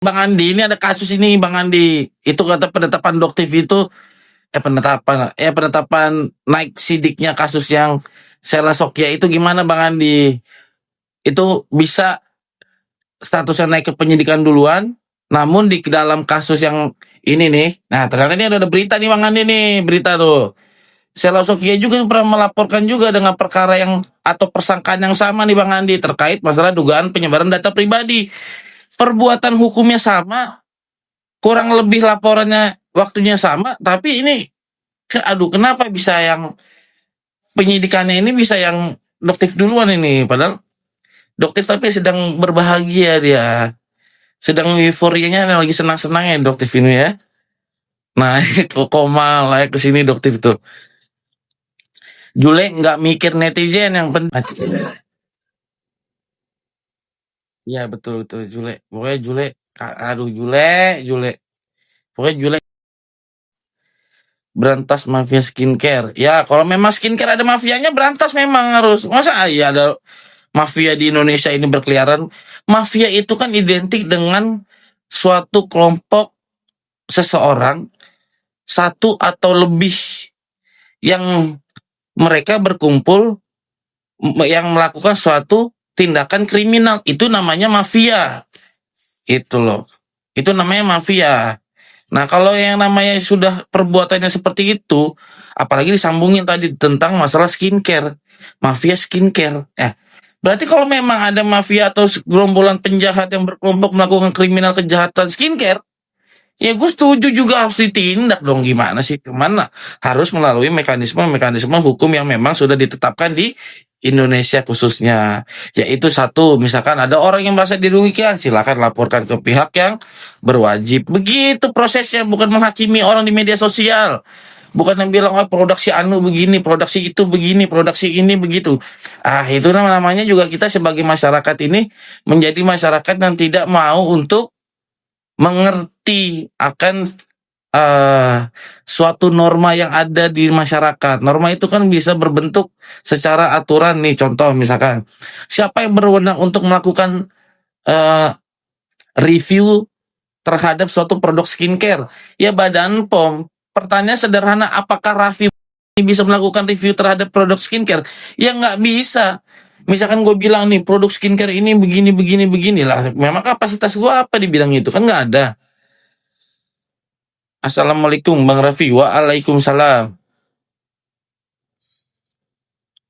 Bang Andi, ini ada kasus ini Bang Andi. Itu kata penetapan Doktif itu penetapan naik sidiknya kasus yang Sela Sokya itu gimana Bang Andi? Itu bisa statusnya naik ke penyidikan duluan, namun di dalam kasus yang ini nih, nah ternyata ini ada berita nih Bang Andi nih, berita tuh. Sela Sokya juga pernah melaporkan juga dengan perkara yang atau persangkaan yang sama nih Bang Andi terkait masalah dugaan penyebaran data pribadi. Perbuatan hukumnya sama, kurang lebih laporannya waktunya sama, tapi ini aduh kenapa bisa yang penyidikannya ini bisa yang Doktif duluan ini, padahal Doktif tapi sedang berbahagia dia, sedang euforianya lagi senang-senangnya Doktif ini ya. Nah itu koma lah ke sini Doktif tuh. Jule nggak mikir netizen yang penting. Ya betul tuh Jule. Pokoknya Jule, aduh Jule. Pokoknya Jule berantas mafia skincare. Ya kalau memang skincare ada mafianya berantas memang harus. Masa iya ada mafia di Indonesia ini berkeliaran? Mafia itu kan identik dengan suatu kelompok seseorang, satu atau lebih yang mereka berkumpul yang melakukan suatu tindakan kriminal. Itu namanya mafia. Itu loh. Itu namanya mafia. Nah, kalau yang namanya sudah perbuatannya seperti itu, apalagi disambungin tadi tentang masalah skincare, mafia skincare. Berarti kalau memang ada mafia atau gerombolan penjahat yang berkelompok melakukan kriminal kejahatan skincare, ya gue setuju juga harus ditindak dong. Gimana sih? Kemana? Harus melalui mekanisme-mekanisme hukum yang memang sudah ditetapkan di Indonesia khususnya. Yaitu satu, misalkan ada orang yang merasa dirugikan, silakan laporkan ke pihak yang berwajib. Begitu prosesnya, bukan menghakimi orang di media sosial. Bukan yang bilang, oh produksi anu begini, produksi itu begini, produksi ini begitu. Itu namanya juga kita sebagai masyarakat ini menjadi masyarakat yang tidak mau untuk mengerti akan suatu norma yang ada di masyarakat. Norma itu kan bisa berbentuk secara aturan nih. Contoh misalkan, siapa yang berwenang untuk melakukan review terhadap suatu produk skincare? Ya Badan POM. Pertanyaan sederhana, apakah Raffi bisa melakukan review terhadap produk skincare? Ya nggak bisa. Misalkan gue bilang nih, produk skincare ini begini lah. Memang kapasitas gue apa di bidang itu? Kan nggak ada. Assalamualaikum Bang Raffi. Waalaikumsalam.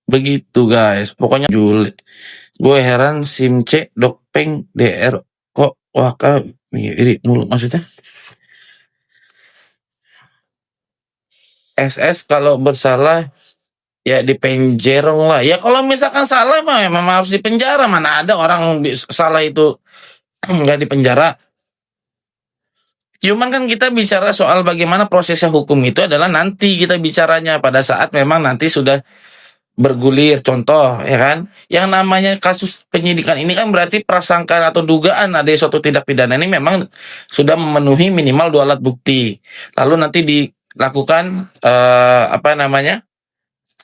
Begitu guys. Pokoknya Juli. Gue heran SIM C, Dokpeng, DR. Kok waka mirip mulu maksudnya? SS kalau bersalah ya dipenjerong lah. Ya kalau misalkan salah mah memang harus dipenjara. Mana ada orang salah itu nggak dipenjara. Cuman kan kita bicara soal bagaimana prosesnya hukum itu adalah nanti kita bicaranya pada saat memang nanti sudah bergulir. Contoh ya kan, yang namanya kasus penyidikan ini kan berarti prasangka atau dugaan ada suatu tindak pidana ini memang sudah memenuhi minimal 2 alat bukti. Lalu nanti dilakukan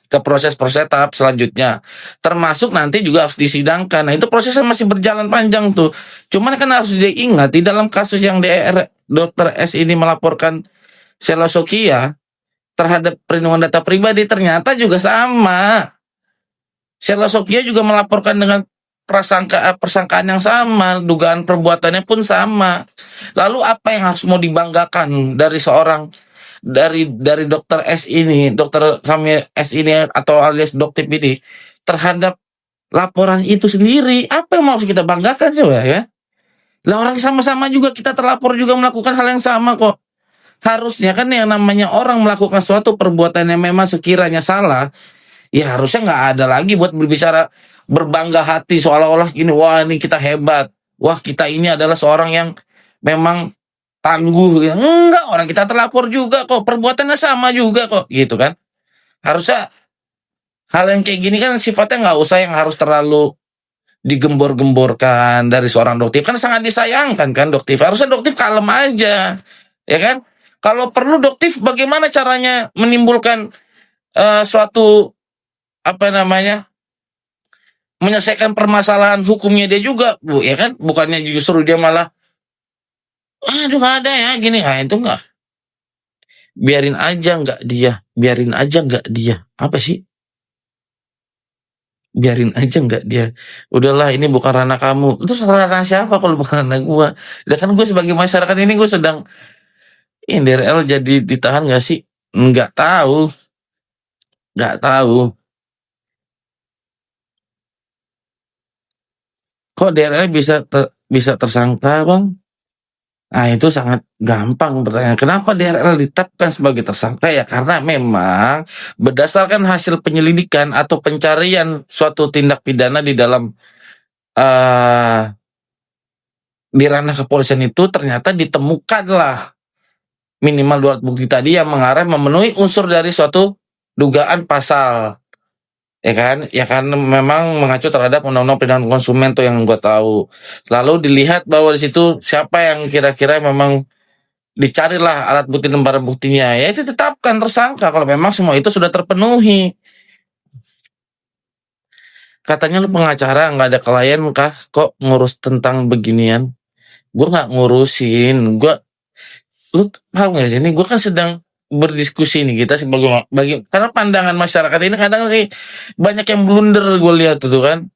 ke proses-proses tahap selanjutnya, termasuk nanti juga harus disidangkan. Nah itu prosesnya masih berjalan panjang tuh. Cuman kan harus diingat di dalam kasus yang Dr. S ini melaporkan Sela Sokya terhadap perlindungan data pribadi, ternyata juga sama. Sela Sokya juga melaporkan dengan persangkaan yang sama, dugaan perbuatannya pun sama. Lalu apa yang harus mau dibanggakan dari seorang dari Dokter S ini, Dokter Samuel S ini atau alias Doktif ini terhadap laporan itu sendiri? Apa yang mau kita banggakan coba ya? Lah orang sama-sama juga kita terlapor juga melakukan hal yang sama kok. Harusnya kan yang namanya orang melakukan suatu perbuatan yang memang sekiranya salah, ya harusnya nggak ada lagi buat berbicara berbangga hati seolah-olah gini, wah ini kita hebat, wah kita ini adalah seorang yang memang tangguh. Enggak, orang kita terlapor juga kok, perbuatannya sama juga kok, gitu kan. Harusnya hal yang kayak gini kan sifatnya nggak usah yang harus terlalu digembor-gemborkan dari seorang Doktif. Kan sangat disayangkan kan Doktif, harusnya Doktif kalem aja ya kan. Kalau perlu Doktif bagaimana caranya menimbulkan suatu menyelesaikan permasalahan hukumnya dia juga, Bu, ya kan? Bukannya justru dia malah Aduh nggak ada ya gini, itu nggak, biarin aja nggak dia, apa sih? Biarin aja nggak dia. Udahlah ini bukan ranah kamu. Terus ranah siapa kalau bukan ranah gua? Ya kan gue sebagai masyarakat ini gue sedang ini DRL jadi ditahan nggak sih? Nggak tahu, nggak tahu. Kok DRL bisa tersangka, Bang? Nah, itu sangat gampang pertanyaan. Kenapa DRL ditetapkan sebagai tersangka? Ya karena memang berdasarkan hasil penyelidikan atau pencarian suatu tindak pidana di dalam eh di ranah kepolisian itu ternyata ditemukanlah minimal dua alat bukti tadi yang mengarah memenuhi unsur dari suatu dugaan pasal, ya kan memang mengacu terhadap undang-undang perlindungan konsumen tuh yang gue tahu. Lalu dilihat bahwa di situ siapa yang kira-kira memang dicarilah alat bukti dan barang buktinya, ya itu tetapkan tersangka kalau memang semua itu sudah terpenuhi. Katanya lu pengacara nggak ada klien kah? Kok ngurus tentang beginian? Gue nggak ngurusin, lu paham gak sih? Ini gue kan sedang berdiskusi nih kita sebagai karena pandangan masyarakat ini kadang sih banyak yang blunder gue lihat tuh kan.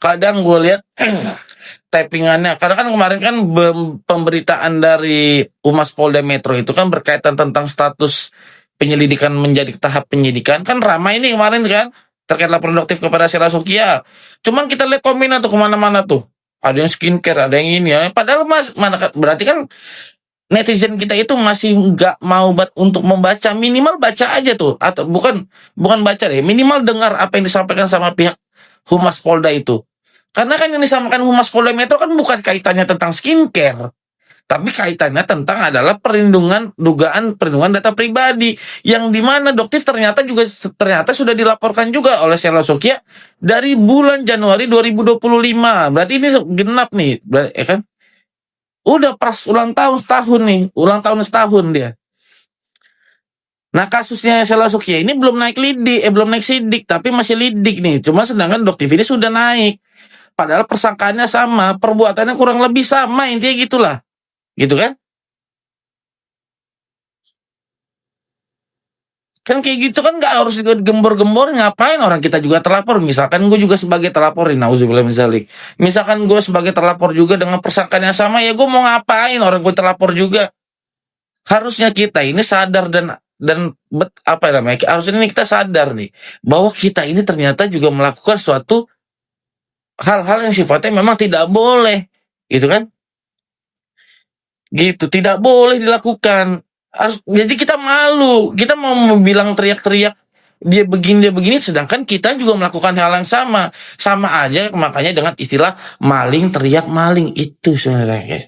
Kadang gue lihat typingannya karena kan kemarin kan pemberitaan dari Humas Polda Metro itu kan berkaitan tentang status penyelidikan menjadi tahap penyidikan kan ramai ini kemarin kan terkait laporan produktif kepada Sheila Sukia. Cuman kita lihat komennya tuh kemana-mana tuh. Ada yang skincare, ada yang ini ya. Padahal mana berarti kan netizen kita itu masih nggak mau untuk membaca, minimal baca aja tuh atau bukan baca deh, minimal dengar apa yang disampaikan sama pihak Humas Polda itu. Karena kan yang disampaikan Humas Polda Metro kan bukan kaitannya tentang skincare, tapi kaitannya tentang adalah dugaan perlindungan data pribadi yang dimana Doktif ternyata sudah dilaporkan juga oleh Sheila Sukia dari bulan Januari 2025. Berarti ini genap nih, ya kan? Udah pas ulang tahun setahun nih, ulang tahun setahun dia. Nah kasusnya Sheila Sukia ini belum naik sidik, tapi masih lidik nih. Cuma sedangkan Doktiv ini sudah naik. Padahal persangkaannya sama, perbuatannya kurang lebih sama, intinya gitulah. Gitu kan? Kan kayak gitu kan nggak harus gembor-gembor, ngapain orang kita juga terlapor. Misalkan gue juga sebagai terlapor, nauzubillah misalnya. Misalkan gue sebagai terlapor juga dengan persangkaan yang sama, ya gue mau ngapain orang gue terlapor juga. Harusnya kita ini sadar apa namanya? Harusnya ini kita sadar nih bahwa kita ini ternyata juga melakukan suatu hal-hal yang sifatnya memang tidak boleh, gitu kan? Gitu, tidak boleh dilakukan. Jadi kita malu, kita mau bilang teriak-teriak dia begini, sedangkan kita juga melakukan hal yang sama aja. Makanya dengan istilah maling teriak maling itu sebenarnya, guys.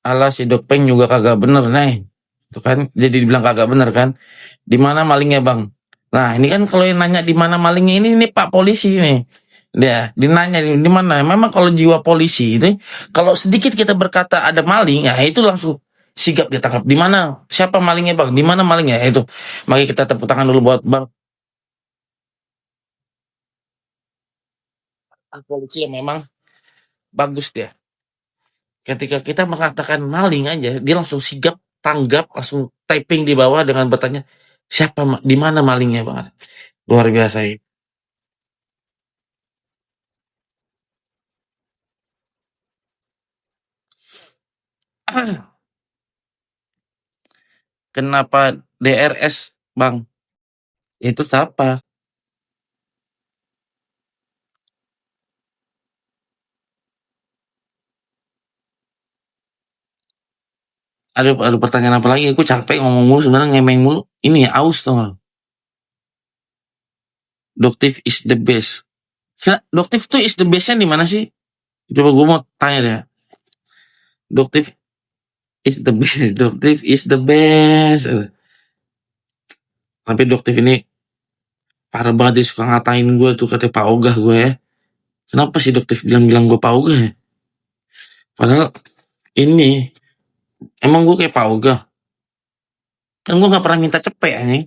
Alah si Dokpeng juga kagak bener nih. Itu kan jadi dibilang kagak bener kan. Di mana malingnya, Bang? Nah, ini kan kalau yang nanya di mana malingnya ini Pak polisi nih. Dia dinanya di mana. Memang kalau jiwa polisi itu kalau sedikit kita berkata ada maling, ya itu langsung sigap ditangkap. Di mana? Siapa malingnya, Bang? Di mana malingnya? Itu. Mari kita tepuk tangan dulu buat Bang polisi yang memang bagus dia. Ketika kita mengatakan maling aja, dia langsung sigap, tanggap, langsung typing di bawah dengan bertanya, di mana malingnya, Bang? Luar biasa ini. Kenapa DRS, Bang? Itu siapa? Ada pertanyaan apa lagi? Aku capek ngomong mulu, sebenarnya ngemeng mulu. Ini ya, aus tuh. Doktif is the best. Doktif tuh is the bestnya di mana sih? Coba gue mau tanya deh. Doktif is the best. Doktif is the best. Tapi Doktif ini parah banget, dia suka ngatain gue tuh, kata Pak Ogah gue ya. Kenapa sih Doktif bilang-bilang gue Pak Ogah ya? Padahal ini emang gue kayak Pak Ogah. Kan gue nggak pernah minta cepet anjing.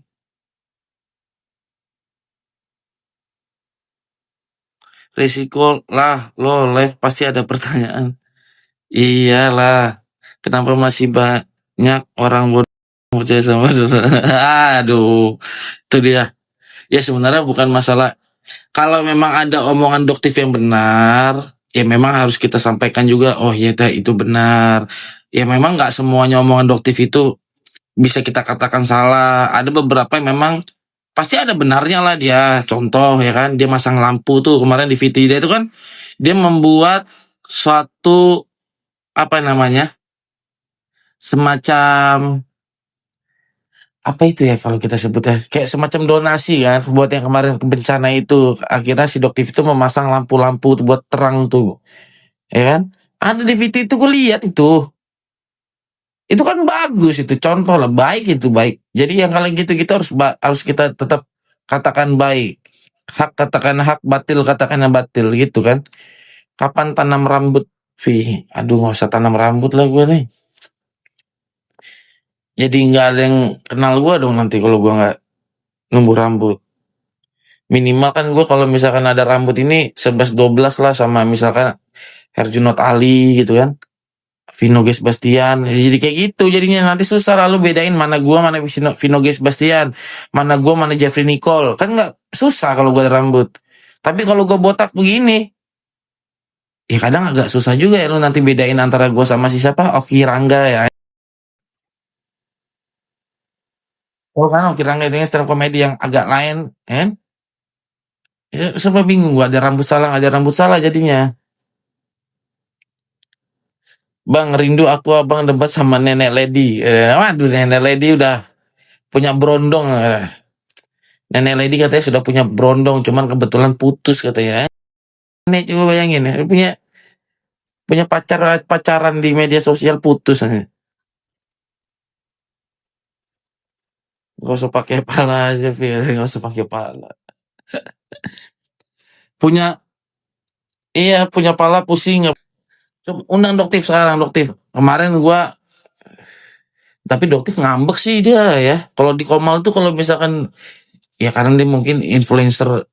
Risiko lah, lo live pasti ada pertanyaan. Iyalah, kenapa masih banyak orang bodoh yang percaya sama Aduh, itu dia. Ya sebenarnya bukan masalah. Kalau memang ada omongan doktif yang benar, ya memang harus kita sampaikan juga. Oh iya itu benar. Ya memang nggak semuanya omongan doktif itu bisa kita katakan salah. Ada beberapa yang memang pasti ada benarnya lah dia. Contoh ya kan, dia masang lampu tuh kemarin di VT dia itu kan dia membuat suatu apa namanya? Semacam apa itu ya kalau kita sebutnya kayak semacam donasi kan buat yang kemarin bencana itu akhirnya si doktif itu memasang lampu-lampu tuh buat terang tuh ya kan ada di VT itu gue lihat itu kan bagus itu contoh lah baik itu baik jadi yang kalian gitu gitu harus kita tetap katakan baik hak katakan hak batil katakan yang batil gitu kan kapan tanam rambut Vi aduh nggak usah tanam rambut lah gue nih jadi nggak ada yang kenal gue dong nanti kalau gue nggak numbuh rambut minimal kan gue kalau misalkan ada rambut ini 11-12 lah sama misalkan Herjunot Ali gitu kan Vino Bastian jadi kayak gitu jadinya nanti susah lalu bedain mana gue mana Vino Bastian mana gue mana Jeffrey Nicole kan nggak susah kalau gue ada rambut tapi kalau gue botak begini ya kadang agak susah juga ya lu nanti bedain antara gue sama si siapa Oki Rangga ya oh kan Oki Rangga itu stand up komedi yang agak lain kan serba bingung gue ada rambut salah jadinya Bang rindu aku abang debat sama nenek Lady. Waduh nenek Lady udah punya brondong. Nenek Lady katanya sudah punya brondong, cuman kebetulan putus katanya. Nenek coba bayangin ya, punya punya pacaran di media sosial putus. Gak usah pakai pala aja, Fir. Gak usah pakai pala. Punya, iya punya pala pusing. Coba undang doktif sekarang doktif. Kemarin gua, tapi doktif ngambek sih dia ya. Kalau di Komal tuh kalau misalkan ya karena dia mungkin influencer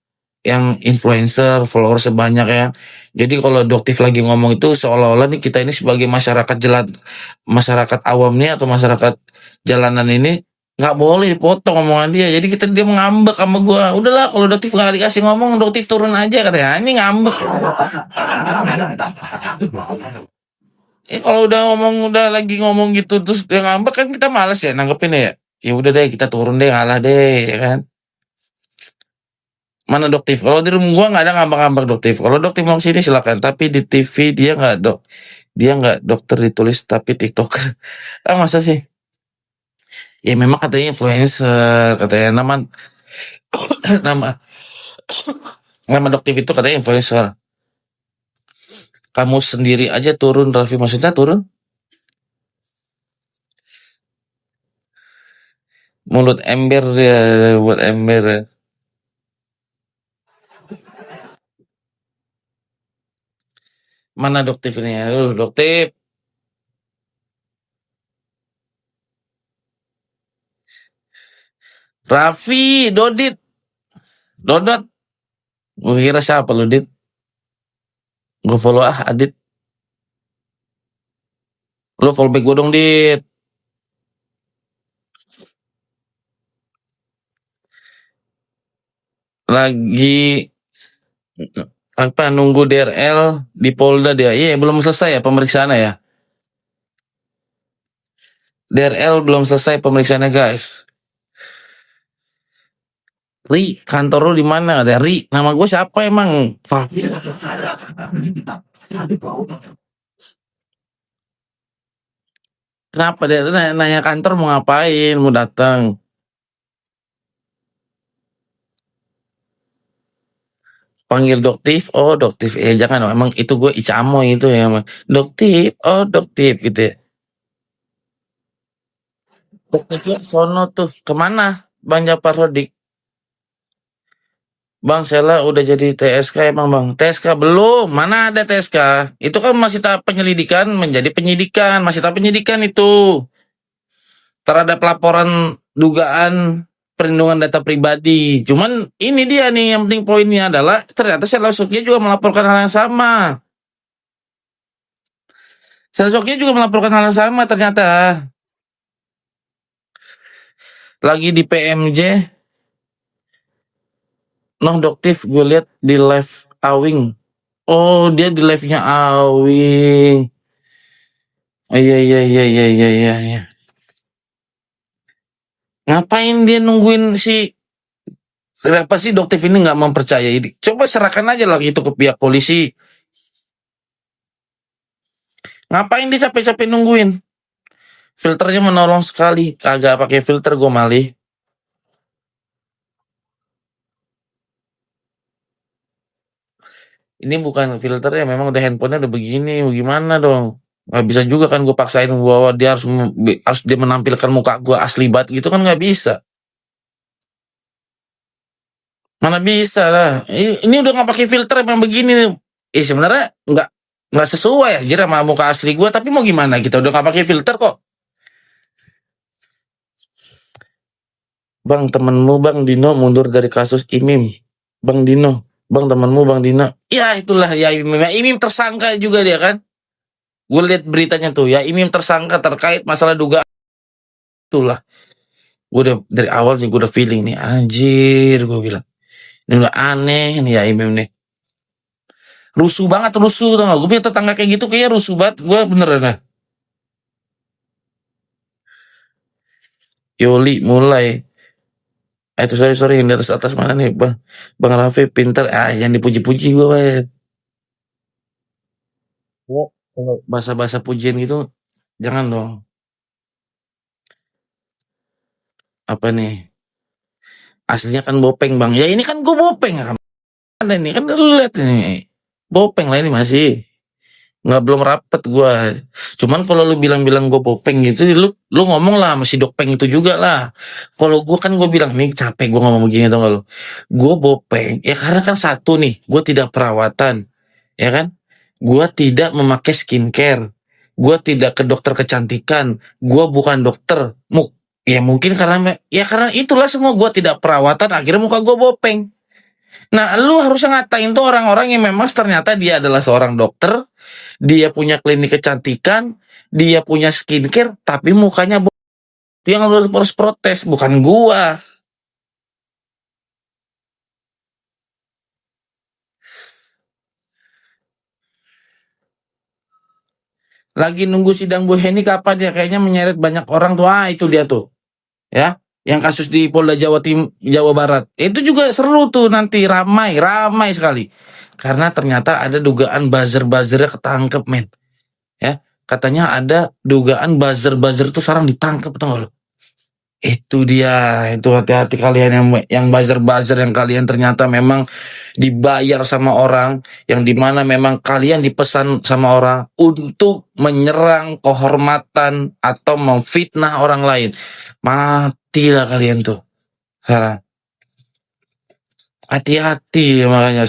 followers sebanyak ya. Jadi kalau doktif lagi ngomong itu seolah-olah nih kita ini sebagai masyarakat awam nih atau masyarakat jalanan ini nggak boleh dipotong omongan dia. Jadi dia ngambek sama gua. Udahlah kalau doktif nggak dikasih ngomong, doktif turun aja katanya. Ini ngambek. Kalau udah lagi ngomong gitu terus dia ngambek kan kita males ya nanggepin ya. Ya udah deh kita turun deh ngalah deh ya kan. Mana doktif? Kalau di rumah gua nggak ada ngambek-ngambek doktif. Kalau doktif mau sini silakan. Tapi di TV dia nggak dokter ditulis tapi TikToker. Ah masa sih? Ya memang katanya influencer, katanya nama nama doktif itu katanya influencer. Kamu sendiri aja turun, Raffi maksudnya turun? Mulut ember dia buat ember. Mana doktif ini? Aduh, doktif. Raffi, Dodot. Gue kira siapa lu, Dit? Gue follow Adit. Lu follow back gue dong, Dit. Lagi apa nunggu DRL di Polda dia. Iya, belum selesai ya pemeriksaannya ya. DRL belum selesai pemeriksaannya, guys. Ri, kantor lu di mana? Ada Ri. Nama gue siapa emang? Kenapa dia nanya kantor mau ngapain? Mau datang? Panggil doktif, oh doktif, jangan, emang itu gue Icamo itu ya, doktif, oh doktif gitu ya. Doktifnya sono tuh, kemana Bang Japar Sodik? Bang Sela udah jadi TSK emang Bang? TSK belum, mana ada TSK? Itu kan masih tahap penyelidikan menjadi penyidikan, masih tahap penyidikan itu. terhadap laporan dugaan perlindungan data pribadi. Cuman ini dia nih yang penting poinnya adalah ternyata Sheila Sukiyah juga melaporkan hal yang sama. Sheila Sukiyah juga melaporkan hal yang sama ternyata. Lagi di PMJ, nonduktif gue lihat di live Awing. Oh, dia di live-nya Awing. Oh, iya. Ngapain dia nungguin si kenapa sih Doktif ini nggak mempercayai? Coba serahkan aja lah itu ke pihak polisi. Ngapain dia capek-capek nungguin? Filternya menolong sekali. Kagak pakai filter gue malih. Ini bukan filternya, memang udah handphonenya udah begini. Gimana dong? Nggak bisa juga kan gue paksain bahwa dia harus dia menampilkan muka gue asli banget gitu kan nggak bisa. Mana bisa lah. Ini udah nggak pakai filter emang begini nih. Sebenarnya nggak sesuai aja sama muka asli gue, tapi mau gimana, kita udah nggak pakai filter kok. Bang, temenmu Bang Dino mundur dari kasus Imim. Bang Dino, Bang temenmu Bang Dino. Ya itulah ya Imim. Ya, Imim tersangka juga dia kan. Gue lihat beritanya tuh ya, Imim tersangka terkait masalah dugaan itulah. Gue udah dari awal nih gue udah feeling nih, anjir gue bilang. Ini udah aneh nih ya Imim nih. Rusuh tau gak? Gue punya tetangga kayak gitu kayaknya rusuh banget. Gue beneran lah. Yoli mulai. Itu sorry yang di atas mana nih Bang Raffi pinter. Yang dipuji-puji gue banget. Kalau bahasa-bahasa pujian gitu jangan dong. Apa nih? Aslinya kan Bopeng Bang. Ya ini kan gue Bopeng kan. Ada nih kan lu lihat ini. Bopeng lah ini masih. Nggak belum rapet gue. Cuman kalau lu bilang-bilang gue Bopeng gitu, lu ngomong lah sama si Dokpeng itu juga lah. Kalau gue kan gue bilang nih capek gue ngomong begini tau gak lu. Gue Bopeng. Ya karena kan satu nih, gue tidak perawatan. Ya kan? Gue tidak memakai skincare. Gue tidak ke dokter kecantikan. Gue bukan dokter. Ya mungkin karena itulah semua gue tidak perawatan. Akhirnya muka gue Bopeng. Nah, lu harusnya ngatain tuh orang-orang yang memang ternyata dia adalah seorang dokter, dia punya klinik kecantikan, dia punya skincare, tapi mukanya itu yang lu harus protes, bukan gua. Lagi nunggu sidang Bu Heni kapan ya? Kayaknya menyeret banyak orang tuh. Itu dia tuh. Ya, yang kasus di Polda Jawa Barat. Itu juga seru tuh nanti ramai sekali. Karena ternyata ada dugaan buzzer-buzzernya ketangkep, men. Ya, katanya ada dugaan buzzer tuh sekarang ditangkap tau gak lo? Itu dia, itu hati-hati kalian yang buzzer yang kalian ternyata memang dibayar sama orang, yang dimana memang kalian dipesan sama orang untuk menyerang kehormatan atau memfitnah orang lain. Matilah kalian tuh. Sekarang hati-hati makanya.